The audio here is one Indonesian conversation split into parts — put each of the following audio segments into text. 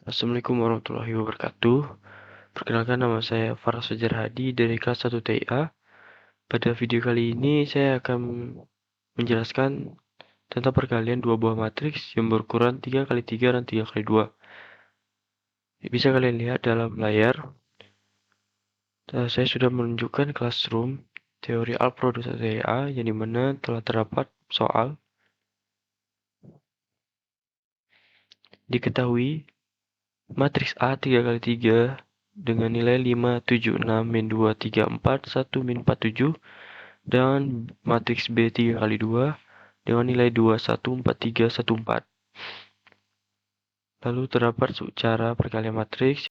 Assalamualaikum warahmatullahi wabarakatuh. Perkenalkan, nama saya Faras Fajar Hadi dari kelas 1 TIA. Pada video kali ini saya akan menjelaskan tentang perkalian dua buah matriks yang berukuran 3x3 dan 3x2. Bisa kalian lihat dalam layar. Saya sudah menunjukkan classroom teori Alpro 2 TIA yang dimana telah terdapat soal. Diketahui matriks A 3x3 dengan nilai 5, 7, 6, min 2, 3, 4, 1, min 4, 7, dan matriks B 3x2 dengan nilai 2, 1, 4, 3, 1, 4. Lalu terdapat cara perkalian matriks.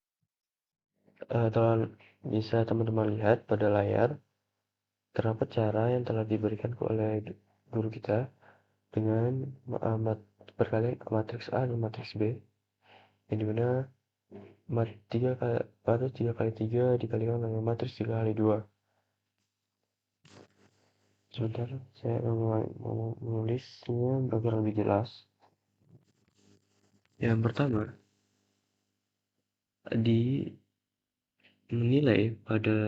Telah bisa teman-teman lihat pada layar, terdapat cara yang telah diberikan oleh guru kita dengan perkalian matriks A dan matriks B, yang dimana 3x3 dikalikan dengan matriks 3x2. Sebentar, saya mau menulisnya agar lebih jelas. Yang pertama, di menilai pada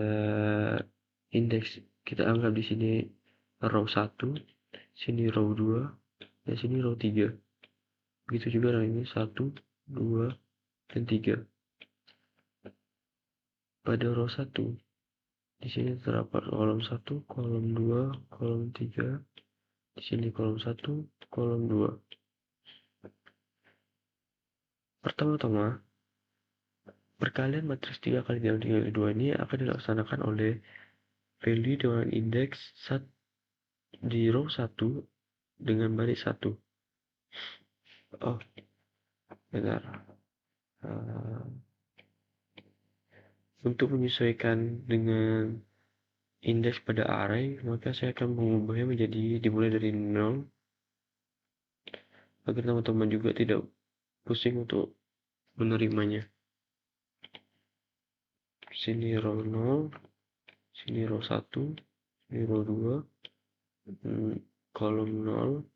indeks, kita anggap di sini row 1, sini row 2, dan sini row 3. Begitu juga dengan ini 1, 2, dan 3. Pada row 1, di sini terdapat kolom 1, kolom 2, kolom 3, di sini kolom 1, kolom 2. Pertama-tama, perkalian matriks 3x3 dan 3x2 ini akan dilaksanakan oleh value dengan indeks di row 1 dengan baris 1. Oh, benar. Untuk menyesuaikan dengan indeks pada array, maka saya akan mengubahnya menjadi dimulai dari 0 agar teman-teman juga tidak pusing untuk menerimanya. Sini row 0, sini row 1, sini row 2, kolom 0,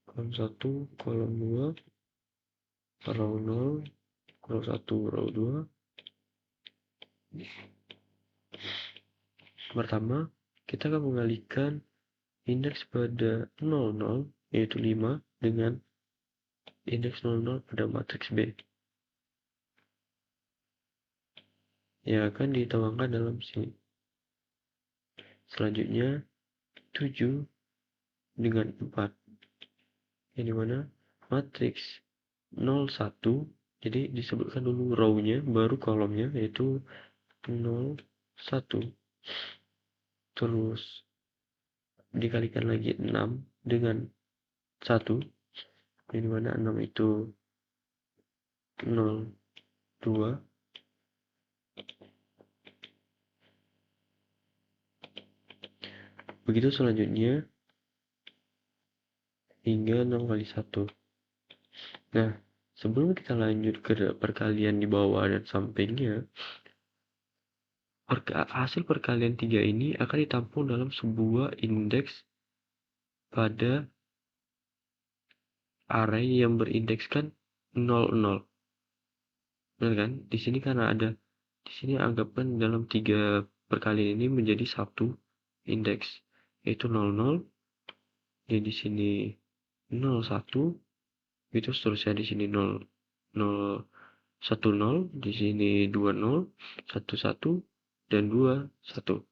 kolom 1, kolom 2, row 0, row 1, row 2. Pertama, kita akan mengalihkan indeks pada 00, yaitu 5, dengan indeks 00 pada matriks B, yang akan dituangkan dalam sini. Selanjutnya 7 dengan 4, yang dimana matriks 01, jadi disebutkan dulu row-nya baru kolomnya, yaitu 01. Terus dikalikan lagi 6 dengan 1, yang dimana 6 itu 02. Begitu selanjutnya hingga 0 kali 1. Nah, sebelum kita lanjut ke perkalian di bawah dan sampingnya, hasil perkalian 3 ini akan ditampung dalam sebuah indeks pada array yang berindekskan 00. Benar kan? Di sini karena ada, di sini anggapkan dalam 3 perkalian ini menjadi satu indeks, yaitu 00. Jadi di sini 01, itu seterusnya di sini 0, 0, 10, di sini 20, 11, dan 21.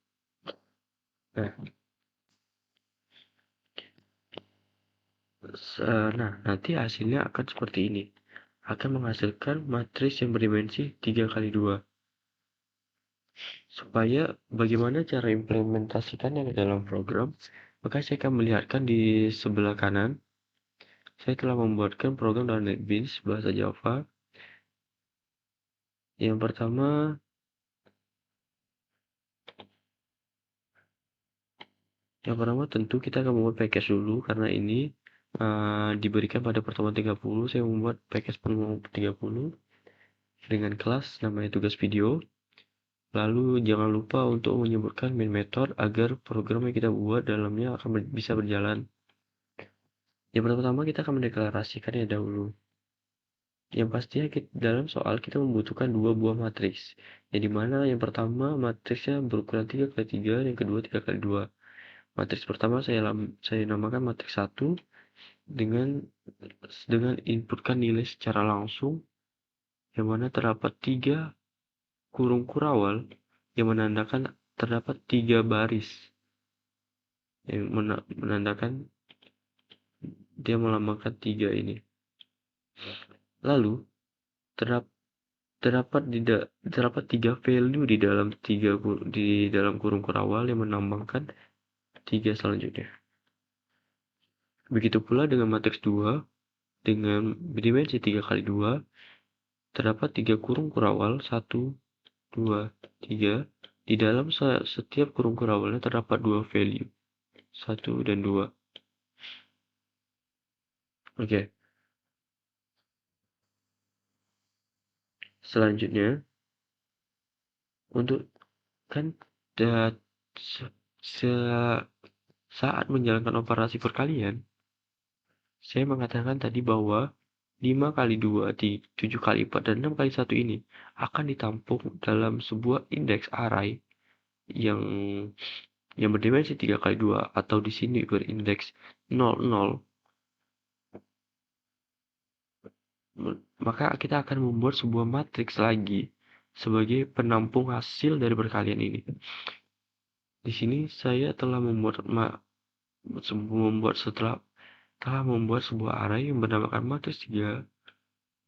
Nah, nanti hasilnya akan seperti ini. Akan menghasilkan matriks yang berdimensi 3x2. Supaya bagaimana cara implementasikannya ke dalam program, maka saya akan melihatkan di sebelah kanan. Saya telah membuatkan program dalam NetBeans bahasa Java. Yang pertama, tentu kita akan membuat package dulu, karena ini diberikan pada pertemuan 30. Saya membuat package penuh 30 dengan kelas namanya tugas video. Lalu jangan lupa untuk menyebutkan main method agar program yang kita buat dalamnya akan bisa berjalan. Yang pertama kita akan mendeklarasikannya dahulu. Yang pastinya dalam soal kita membutuhkan dua buah matriks. Yang dimana yang pertama matriksnya berukuran 3x3, yang kedua 3x2. Matriks pertama saya namakan matriks 1 dengan inputkan nilai secara langsung, yang mana terdapat 3 kurung kurawal yang menandakan terdapat 3 baris, yang menandakan dia melambangkan 3 ini. Lalu terdapat 3 value di dalam kurung kurawal yang melambangkan 3 selanjutnya. Begitu pula dengan matriks 2 dengan dimensi 3x2, terdapat 3 kurung kurawal 1, 2, 3. Di dalam setiap kurung kurawalnya terdapat 2 value, 1 dan 2. Oke. Selanjutnya, untuk kan saat menjalankan operasi perkalian, saya mengatakan tadi bahwa 5 kali 2, 7 kali 4, dan 6 kali 1 ini akan ditampung dalam sebuah indeks array yang berdimensi 3 kali 2 atau di sini berindeks 0, 0. Maka kita akan membuat sebuah matriks lagi sebagai penampung hasil dari perkalian ini. Di sini saya telah membuat sebuah array yang bernamakan matriks 3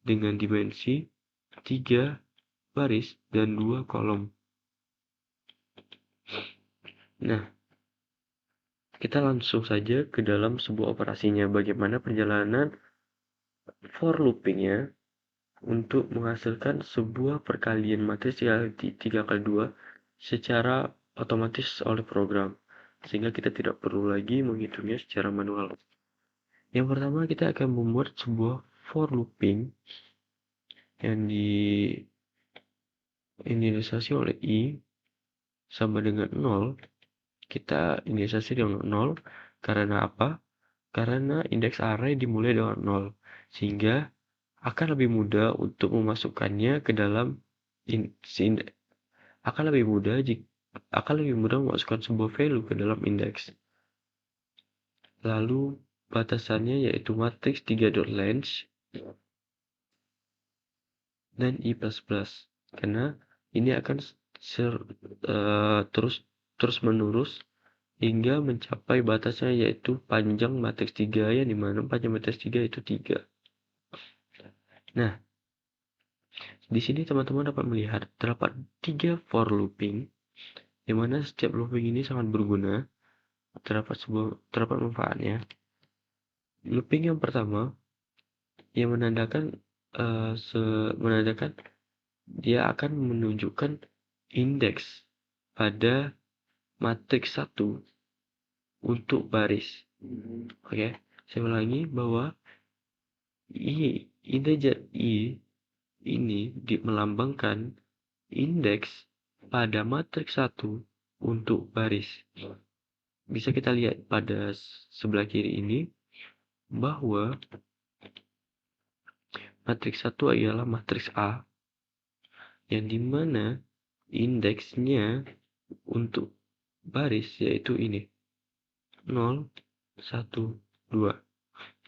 dengan dimensi 3 baris dan 2 kolom. Nah, kita langsung saja ke dalam sebuah operasinya. Bagaimana perjalanan for loopingnya untuk menghasilkan sebuah perkalian matriks 3x2 secara otomatis oleh program, sehingga kita tidak perlu lagi menghitungnya secara manual. Yang pertama, kita akan membuat sebuah for looping yang diinisialisasi oleh i sama dengan 0. Kita inisialisasi dengan 0 karena apa? Karena indeks array dimulai dengan 0, sehingga akan lebih mudah untuk memasukkannya ke dalam akan lebih mudah memasukkan sebuah value ke dalam indeks. Lalu batasannya yaitu matriks 3.length dan i++, karena ini akan terus menerus hingga mencapai batasnya yaitu panjang matriks 3, yang dimana panjang matriks 3 itu 3. Nah, di sini teman-teman dapat melihat terdapat 3 for looping, di mana setiap looping ini sangat berguna, terdapat manfaatnya. Looping yang pertama yang menandakan dia akan menunjukkan indeks pada matriks 1 untuk baris. Oke, saya ulangi bahwa integer i ini melambangkan indeks pada matriks 1 untuk baris. Bisa kita lihat pada sebelah kiri ini bahwa matriks 1 adalah matriks A, yang dimana indeksnya untuk baris yaitu ini 0, 1, 2.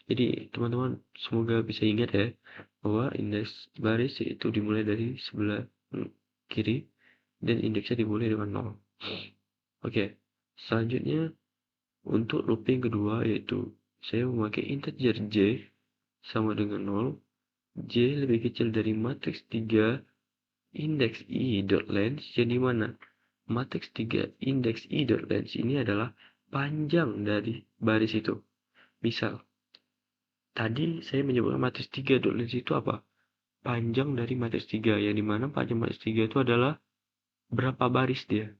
Jadi teman-teman semoga bisa ingat ya bahwa indeks baris itu dimulai dari sebelah kiri dan indeksnya dimulai dengan 0. Oke, selanjutnya untuk looping kedua yaitu saya memakai integer j sama dengan 0. J lebih kecil dari matriks 3 indeks i.length, yang dimana matriks 3 indeks i.length ini adalah panjang dari baris itu. Misal, tadi saya menyebutkan matriks 3.length itu apa? Panjang dari matriks 3, yang dimana panjang matriks 3 itu adalah berapa baris dia.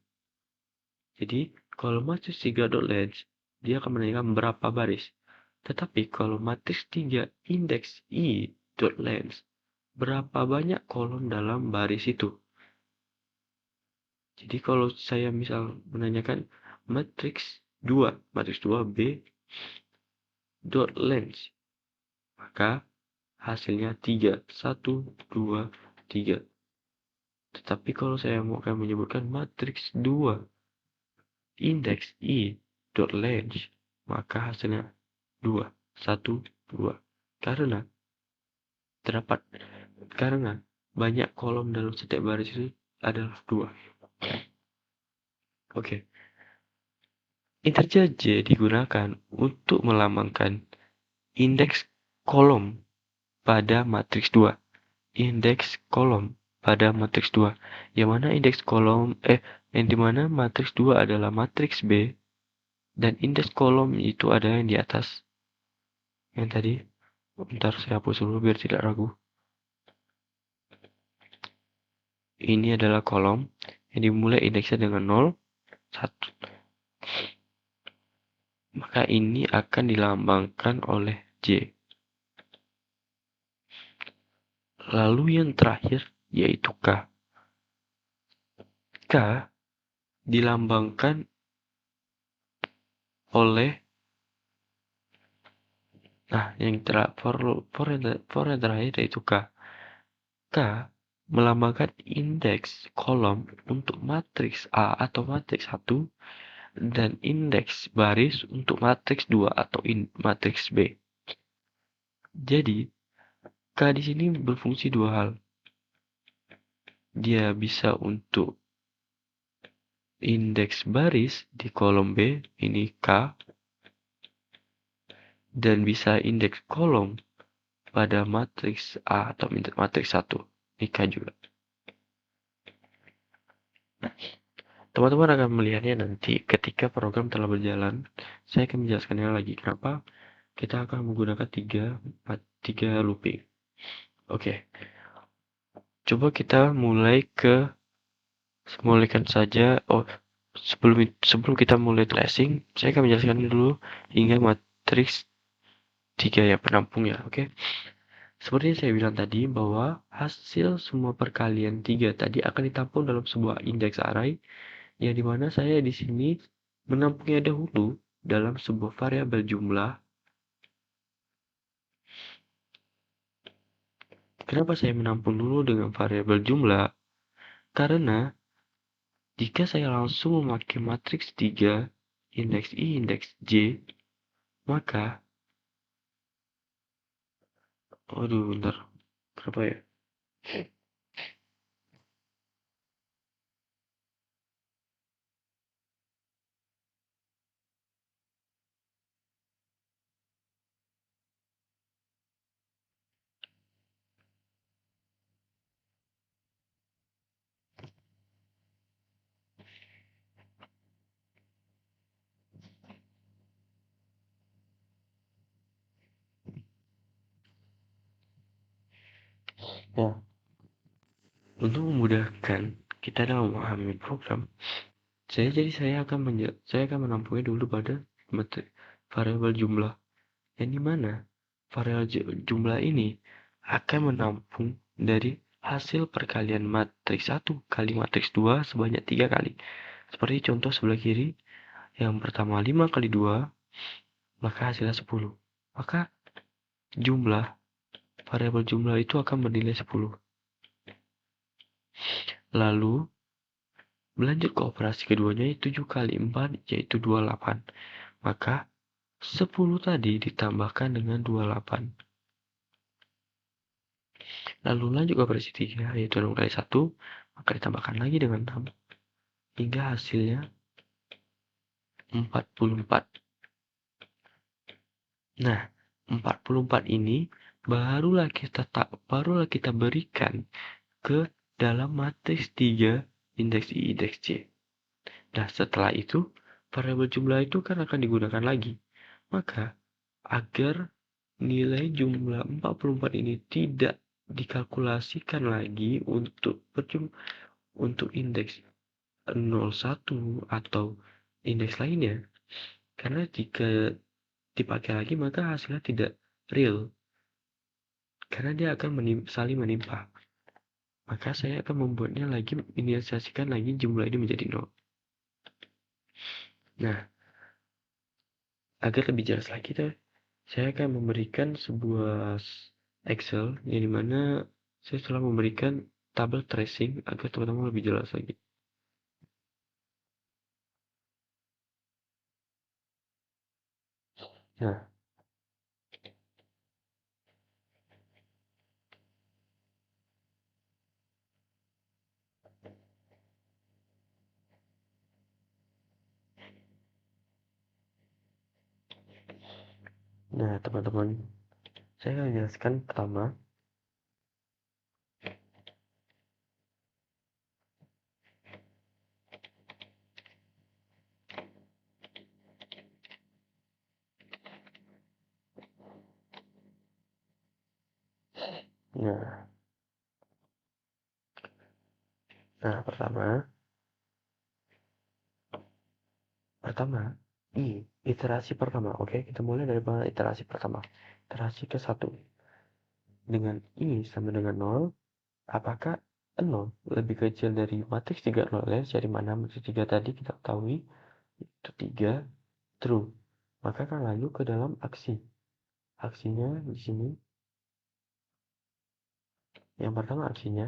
Jadi, kalau matriks 3.length, dia akan menanyakan berapa baris. Tetapi kalau matriks 3 indeks i.length, berapa banyak kolom dalam baris itu. Jadi kalau saya misal menanyakan matriks 2 B dot length, maka hasilnya 3. 1, 2, 3. Tetapi kalau saya mau akan menyebutkan matriks 2 indeks I dot range, maka hasilnya 2, 1, 2. Karena banyak kolom dalam setiap baris itu adalah 2. Oke. Integer J digunakan untuk melambangkan indeks kolom pada matriks 2. Indeks kolom pada matriks 2. Yang mana indeks kolom yang dimana matriks 2 adalah matriks B dan indeks kolom itu ada yang di atas. Yang tadi, bentar saya hapus dulu biar tidak ragu. Ini adalah kolom yang dimulai indeksnya dengan 0, 1. Maka ini akan dilambangkan oleh J. Lalu yang terakhir yaitu K. K dilambangkan oleh for yang terakhir yaitu K. K melambangkan indeks kolom untuk matriks A atau matriks 1 dan indeks baris untuk matriks 2 atau matriks B. Jadi, K di sini berfungsi dua hal. Dia bisa untuk indeks baris di kolom B, ini K, dan bisa indeks kolom pada matriks A atau matriks 1, ini K juga. Teman-teman akan melihatnya nanti ketika program telah berjalan. Saya akan menjelaskannya lagi kenapa kita akan menggunakan 3 looping. Oke. Coba kita mulaikan saja. Sebelum kita mulai tracing, saya akan menjelaskan dulu hingga matriks 3 ya penampungnya. Oke. Seperti yang saya bilang tadi bahwa hasil semua perkalian 3 tadi akan ditampung dalam sebuah indeks array yang dimana saya di sini menampungnya dahulu dalam sebuah variabel jumlah. Kenapa saya menampung dulu dengan variabel jumlah? Karena jika saya langsung memakai matriks 3 indeks I, indeks J, maka bentar. Kenapa ya? Ya, untuk memudahkan kita dalam memahami program, saya akan menampungnya dulu pada variabel jumlah. Yang dimana variabel jumlah ini akan menampung dari hasil perkalian matriks 1 kali matriks 2 sebanyak 3 kali. Seperti contoh sebelah kiri, yang pertama 5 kali 2, maka hasilnya 10. Maka variabel jumlah itu akan bernilai 10. Lalu, berlanjut ke operasi keduanya, 7 kali 4, yaitu 28. Maka, 10 tadi ditambahkan dengan 28. Lalu lanjut ke operasi 3, yaitu 6 kali 1, maka ditambahkan lagi dengan 6. Hingga hasilnya 44. Nah, 44 ini barulah kita berikan ke dalam matriks 3 indeks I, indeks J. Nah, setelah itu, variabel jumlah itu kan akan digunakan lagi. Maka, agar nilai jumlah 44 ini tidak dikalkulasikan lagi untuk indeks 01 atau indeks lainnya. Karena jika dipakai lagi maka hasilnya tidak real. Karena dia akan saling menimpa. Maka saya akan membuatnya lagi, inisiasikan lagi jumlah ini menjadi 0. Nah, agar lebih jelas lagi saya akan memberikan sebuah Excel, yang dimana saya telah memberikan tabel tracing agar teman-teman lebih jelas lagi. Nah, teman-teman, saya akan jelaskan pertama. Nah, pertama, iterasi pertama. Oke, kita mulai dari iterasi pertama. Iterasi ke 1. Dengan I sama dengan 0, apakah 0 lebih kecil dari matriks 3 0 ya? Dari mana matriks 3 tadi kita ketahui itu 3, true. Maka akan lanjut ke dalam aksi. Aksinya di sini. Yang pertama aksinya,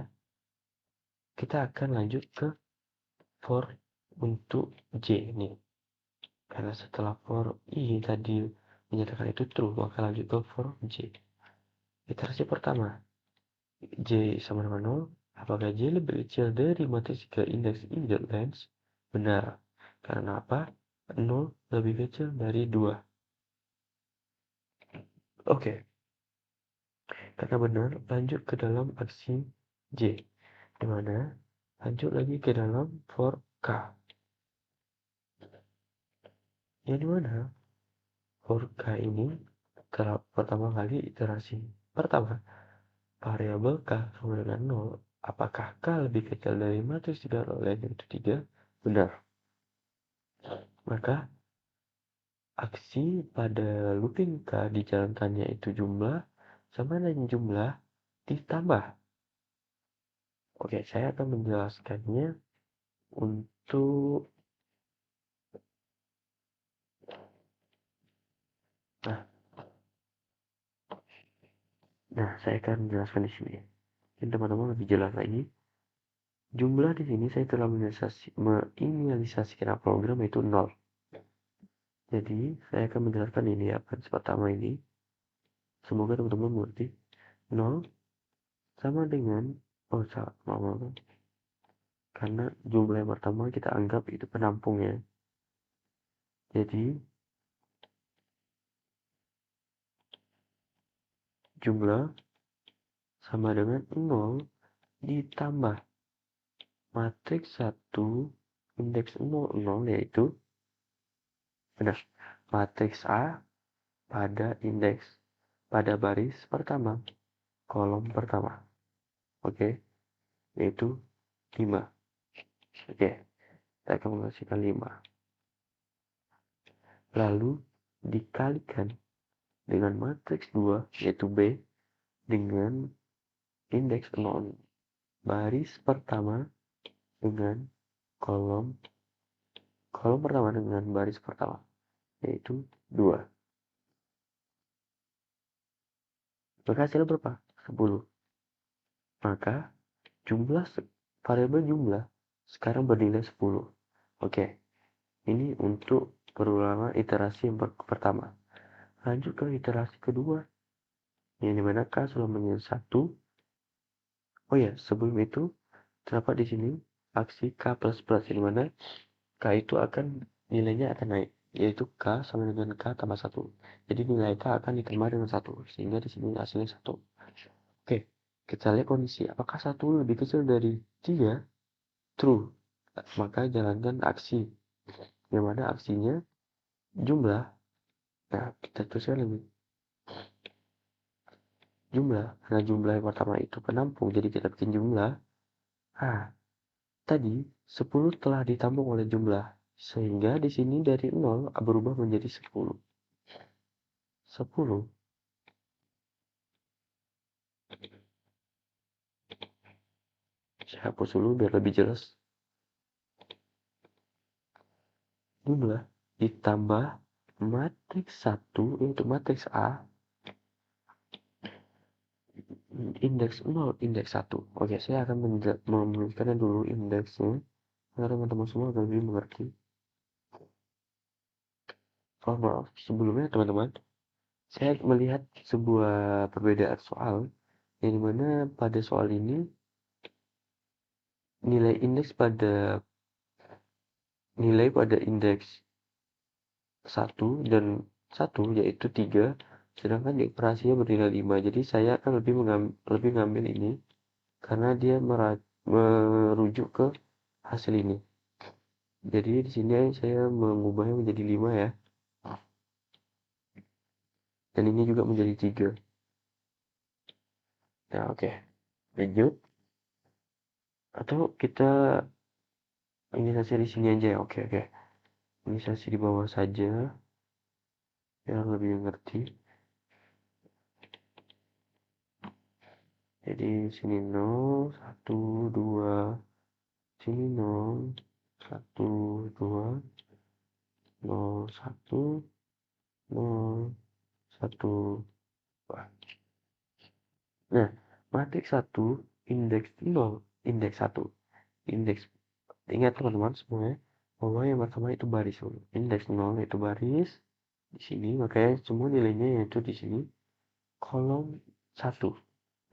kita akan lanjut ke for untuk J nih. Karena setelah for I tadi menyatakan itu true, maka lanjut ke for J. Iterasi pertama, J sama dengan 0. Apakah J lebih kecil dari matriks 3 indeks I.length? Benar. Karena apa? 0 lebih kecil dari 2. Oke. Karena benar, lanjut ke dalam aksi J. Dimana lanjut lagi ke dalam for K. Yang dimana for K ini telah pertama kali iterasi. Pertama, variabel K sama dengan 0. Apakah K lebih kecil dari matriks 3 oleh yaitu 3? Benar. Maka aksi pada looping K dijalankannya itu jumlah sama dengan jumlah ditambah. Oke, saya akan menjelaskannya untuk saya akan menjelaskan di sini. Jadi teman-teman lebih jelas lagi. Jumlah di sini saya telah menginisialisasikan program itu 0. Jadi saya akan menjelaskan ini ya, pertama ini. Semoga teman-teman mengerti. 0 sama dengan karena jumlah yang pertama kita anggap itu penampungnya. Jadi jumlah sama dengan 0 ditambah matriks 1 indeks 00 yaitu benar matriks A pada baris pertama kolom pertama. Oke, yaitu 5. Oke, saya akan menghasilkan 5. Lalu dikalikan dengan matriks 2 yaitu B dengan indeks 0 baris pertama dengan kolom pertama dengan baris pertama yaitu 2. Maka hasilnya berapa? 10. Maka variabel jumlah sekarang bernilai 10. Oke, ini untuk perulangan iterasi yang pertama. Lanjut ke iterasi kedua, yang dimana K sudah menjadi 1. Oh ya, sebelum itu terdapat di sini aksi K++, yang mana K itu akan nilainya akan naik, yaitu K sama dengan K tambah 1. Jadi nilai K akan ditambah dengan 1, sehingga di sini hasilnya 1. Oke, kita lihat kondisi. Apakah 1 lebih kecil dari 3? True. Maka jalankan aksi. Yang mana aksinya jumlah. Nah, kita tuliskan lagi. Jumlah. Karena jumlah yang pertama itu penampung, jadi kita bikin jumlah. Tadi 10 telah ditampung oleh jumlah. Sehingga di sini dari 0 berubah menjadi 10. 10 saya hapus dulu biar lebih jelas. Jumlah ditambah matriks 1 yaitu matriks A indeks 0, indeks 1. Oke, saya akan menuliskannya dulu indeksnya, agar teman-teman semua lebih mengerti. Oh, maaf, sebelumnya teman-teman, saya melihat sebuah perbedaan soal, yang dimana pada soal ini, nilai indeks 1 dan 1 yaitu 3, sedangkan di operasinya bernilai 5. Jadi saya akan lebih ngambil ini karena dia merujuk ke hasil ini. Jadi di sini saya mengubahnya menjadi 5 ya. Dan ini juga menjadi 3. Nah, oke. Lanjut. Atau kita inisiasi di sini aja ya. Oke, oke. Inisiasi di bawah saja biar lebih mengerti. Jadi sini 0, 1, 2, sini 0, 1, 2, 0, 1, 0, 1, 2. Nah, matriks 1, indeks 0, indeks 1. Indeks, ingat teman-teman semuanya, bahwa yang pertama itu baris. Indeks 0 itu baris. Di sini, makanya semua nilainya yaitu di sini. Kolom 1.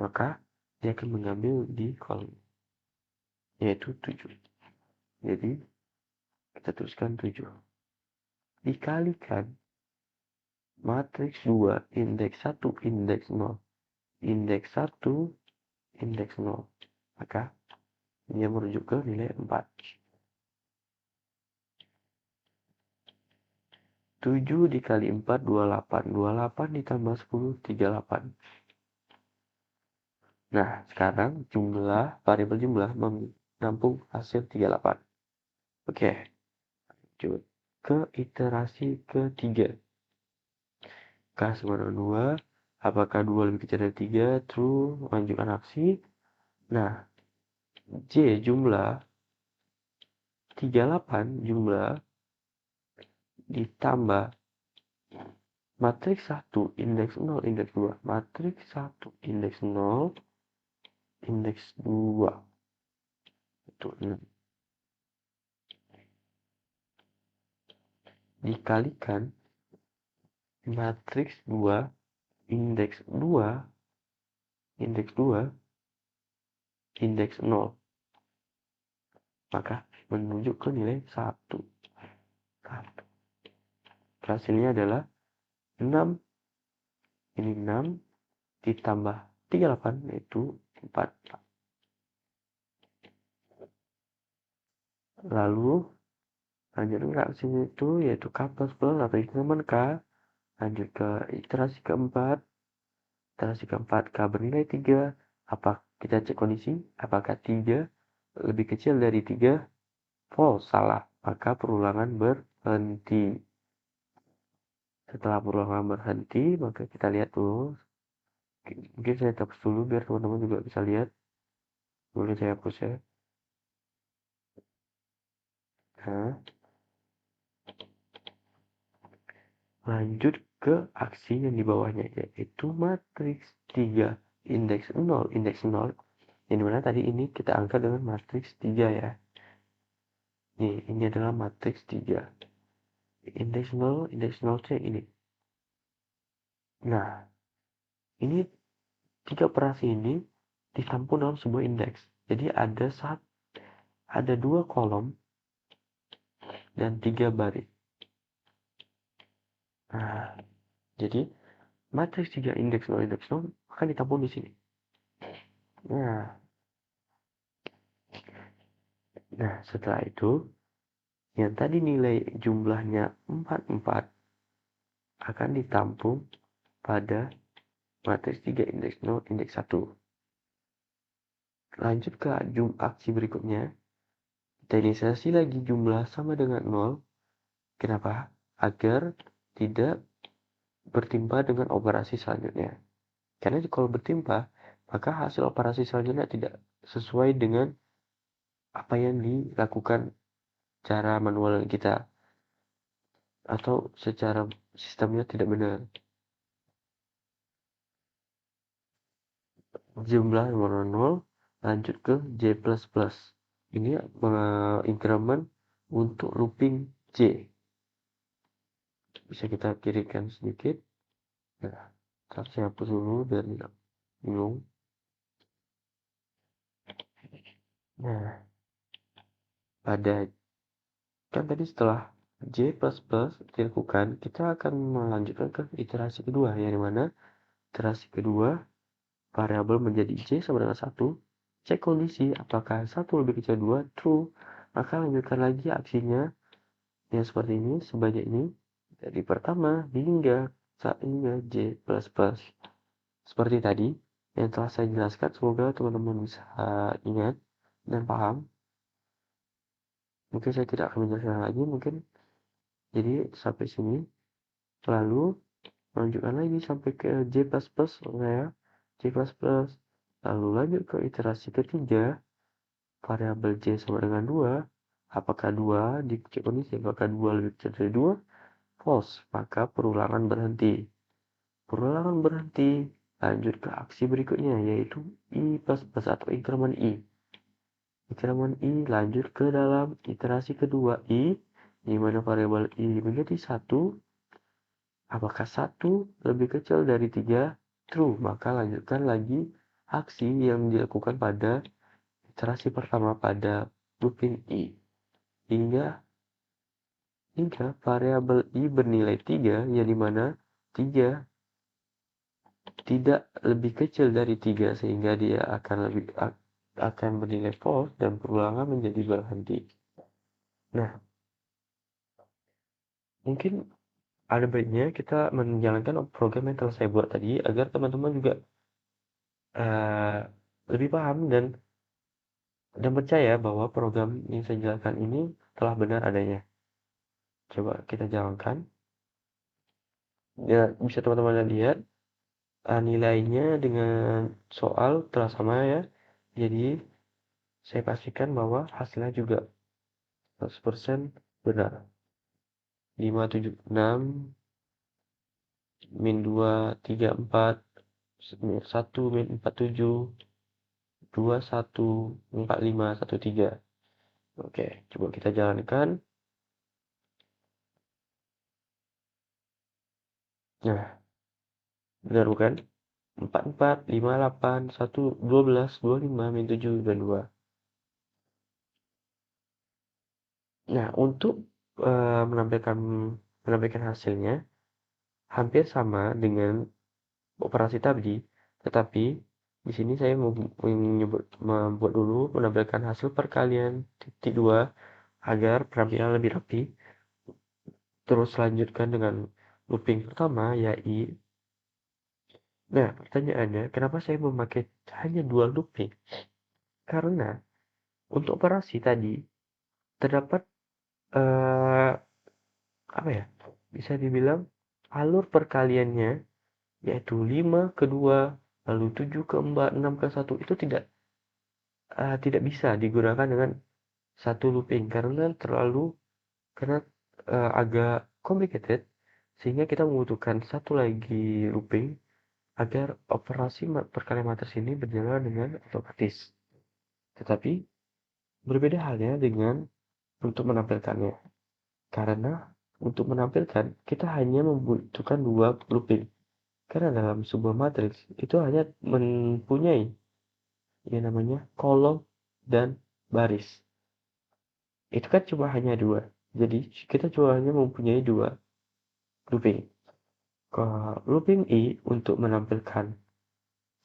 Maka, dia akan mengambil di kolom, yaitu 7. Jadi, kita tuliskan 7. Dikalikan matriks 2, indeks 1, indeks 0. Indeks 1, indeks 0. Maka, dia merujuk ke nilai 4. 7 dikali 4, 28. 28 ditambah 10, 38. Nah, sekarang variabel jumlah menampung hasil 38. Oke, lanjut ke iterasi ketiga. K sama dengan 2. Apakah 2 lebih kecil dari 3? True, lanjutkan aksi. Nah, J jumlah 38 jumlah ditambah matriks 1, indeks 0, indeks 2. Matriks 1, indeks 0, indeks 2. Itu 6. Dikalikan matriks 2, indeks 2, indeks 2, indeks 0. Maka menunjuk ke nilai 1. Hasilnya adalah 6. Ini 6 ditambah 38 yaitu 4. Lalu lanjut ke aksi itu yaitu K plus plus atau increment K. Lanjut ke iterasi keempat. Iterasi keempat K bernilai 3. Apa kita cek kondisi? Apakah 3 lebih kecil dari 3? False, salah. Maka perulangan berhenti. Setelah perulangan berhenti, maka kita lihat dulu. Mungkin saya hapus dulu biar teman-teman juga bisa lihat. Boleh saya hapus ya. Nah, lanjut ke aksi yang di bawahnya, yaitu matriks 3, indeks 0, indeks 0. Yang dimana tadi ini kita angkat dengan matriks 3 ya. Nih, ini adalah matriks 3. Indeks 0, indeks 0C ini. Nah, ini 3 operasi ini ditampung dalam sebuah indeks. Jadi ada 2 kolom dan 3 baris. Nah, jadi matriks 3 indeks 0 indeks 0 akan ditampung di sini. Nah, setelah itu yang tadi nilai jumlahnya 44 akan ditampung pada matriks 3 indeks 0 indeks 1. Lanjut ke aksi berikutnya. Kita inisiasi lagi jumlah sama dengan 0. Kenapa? Agar tidak bertimpa dengan operasi selanjutnya. Karena kalau bertimpa, maka hasil operasi selanjutnya tidak sesuai dengan apa yang dilakukan cara manual kita. Atau secara sistemnya tidak benar. jumlah mana 0 lanjut ke J++. Ini increment untuk looping J. Bisa kita kirikan sedikit. Nah, saya hapus dulu biar tidak bingung. Nah, kan tadi setelah J++ dilakukan, kita akan melanjutkan ke iterasi kedua, yang dimana iterasi kedua variabel menjadi J sama dengan 1, cek kondisi apakah 1 lebih kecil 2, true, maka lanjutkan lagi aksinya yang seperti ini, sebanyak ini, dari pertama hingga J++. Seperti tadi, yang telah saya jelaskan, semoga teman-teman bisa ingat dan paham. Mungkin saya tidak akan menjelaskan lagi, mungkin jadi sampai sini. Lalu lanjutkan lagi sampai ke J++, ya, J++. Lalu lanjut ke iterasi ketiga, variabel J sama dengan 2. Apakah 2 dicek kondisi, apakah 2 lebih kecil dari 2? False, maka perulangan berhenti. Perulangan berhenti, lanjut ke aksi berikutnya, yaitu I++ atau increment I. Increment I lanjut ke dalam iterasi kedua I, di mana variabel I menjadi 1. Apakah 1 lebih kecil dari 3? True, maka lanjutkan lagi aksi yang dilakukan pada iterasi pertama pada looping I. Hingga variabel I bernilai 3, yang dimana 3 tidak lebih kecil dari 3, sehingga dia akan bernilai false dan perulangan menjadi berhenti. Nah, mungkin ada baiknya kita menjalankan program yang telah saya buat tadi agar teman-teman juga lebih paham dan percaya bahwa program yang saya jelaskan ini telah benar adanya. Coba kita jalankan. Ya, bisa teman-teman lihat nilainya dengan soal telah sama ya. Jadi saya pastikan bahwa hasilnya juga 100% benar. 576 min 2 34 1 min 47 21 45 13. Oke, coba kita jalankan. Nah, benar bukan? 44 58 1 12 25 min 7 dan 2. Nah, untuk menampilkan hasilnya hampir sama dengan operasi tadi, tetapi di sini saya membuat dulu menampilkan hasil perkalian titik 2 agar penampilan lebih rapi. Terus lanjutkan dengan looping pertama, yaitu. Nah, pertanyaannya, kenapa saya memakai hanya 2 looping? Karena untuk operasi tadi terdapat eh, apa ya? Bisa dibilang alur perkaliannya yaitu 5 ke 2, lalu 7 ke 4, 6 ke 1 itu tidak bisa digunakan dengan satu looping karena agak complicated, sehingga kita membutuhkan satu lagi looping agar operasi perkalian matriks ini berjalan dengan otomatis. Tetapi berbeda halnya dengan untuk menampilkannya. Karena untuk menampilkan kita hanya membutuhkan 2 looping. Karena dalam sebuah matriks itu hanya mempunyai yang namanya kolom dan baris. Itu kan cuma hanya 2. Jadi kita cuma hanya mempunyai 2 looping. Looping I untuk menampilkan,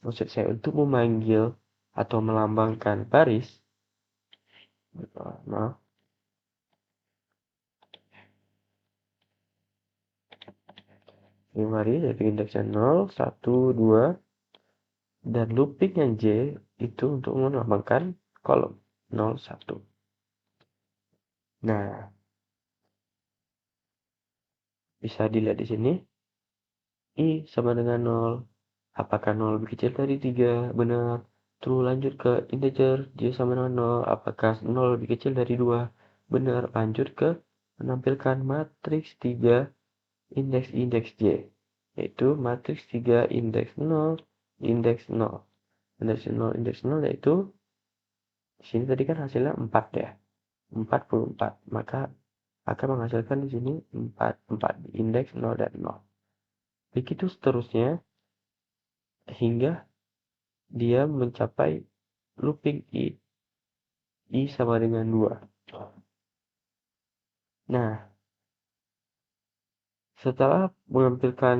maksud saya untuk memanggil atau melambangkan baris, maaf, ini baris yaitu indeksnya 0, 1, 2, dan looping yang J itu untuk melambangkan kolom 0, 1. Nah, bisa dilihat di sini. I sama dengan 0. Apakah 0 lebih kecil dari 3? Benar. True, lanjut ke integer. J sama dengan 0. Apakah 0 lebih kecil dari 2? Benar. Lanjut ke menampilkan matriks 3 indeks J. Yaitu matriks 3 indeks 0, indeks 0. indeks 0 yaitu di sini tadi kan hasilnya 4 ya. 44. Maka akan menghasilkan di sini 4 di indeks 0 dan 0. Begitu seterusnya hingga dia mencapai looping i sama dengan 2. Nah, setelah menampilkan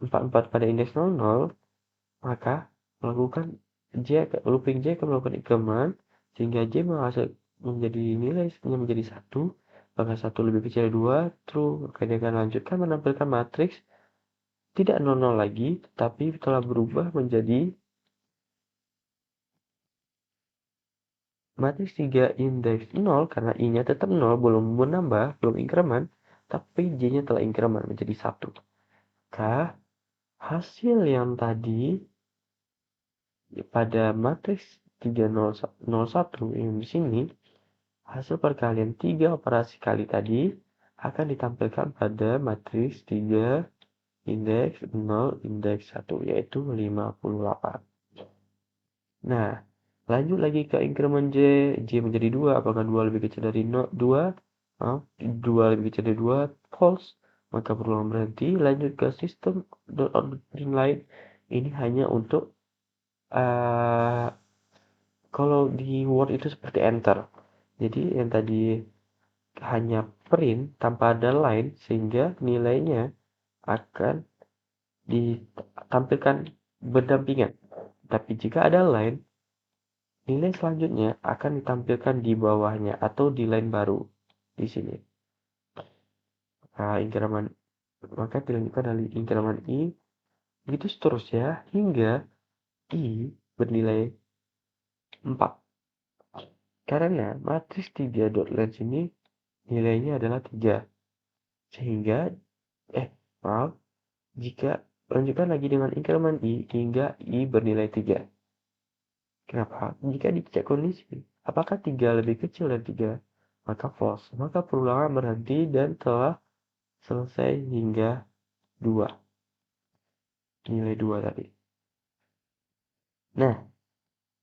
44 pada indeks 00, maka melakukan looping J akan melakukan increment sehingga J menjadi nilainya menjadi 1, maka 1 lebih kecil dari 2, true. Maka dia akan lanjutkan menampilkan matriks tidak 00 lagi, tapi telah berubah menjadi matriks 3 indeks 0 karena I-nya tetap 0, belum menambah, belum increment, tapi J-nya telah increment menjadi 1. Maka hasil yang tadi pada matriks 3001 yang di sini, hasil perkalian 3 operasi kali tadi akan ditampilkan pada matriks 3 indeks 0 indeks 1 yaitu 58. Nah, lanjut lagi ke increment J menjadi 2, apakah 2 lebih kecil dari 2? 2 lebih kecil dari 2, false. Maka berulang berhenti, lanjut ke sistem lain. Ini hanya untuk kalau di Word itu seperti enter. Jadi yang tadi hanya print tanpa ada line sehingga nilainya akan ditampilkan berdampingan. Tapi jika ada line, nilai selanjutnya akan ditampilkan di bawahnya atau di line baru di sini. Nah, maka dilanjutkan dari increment I, begitu seterusnya hingga I bernilai 4. Karena matriks 3 dot length ini nilainya adalah 3. Sehingga, jika lanjutkan lagi dengan increment I hingga I bernilai 3. Kenapa? Jika dicek kondisi, apakah 3 lebih kecil dari 3? Maka false. Maka perulangan berhenti dan telah selesai hingga 2. Nilai 2 tadi. Nah,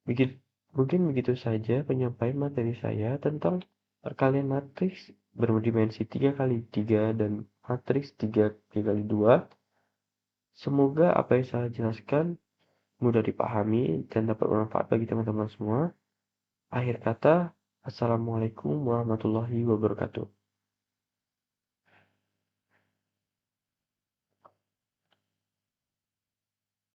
mungkin begitu saja penyampaian materi saya tentang perkalian matriks berdimensi 3 kali 3 dan matriks 3 kali 2. Semoga apa yang saya jelaskan mudah dipahami dan dapat bermanfaat bagi teman-teman semua. Akhir kata, Assalamualaikum warahmatullahi wabarakatuh.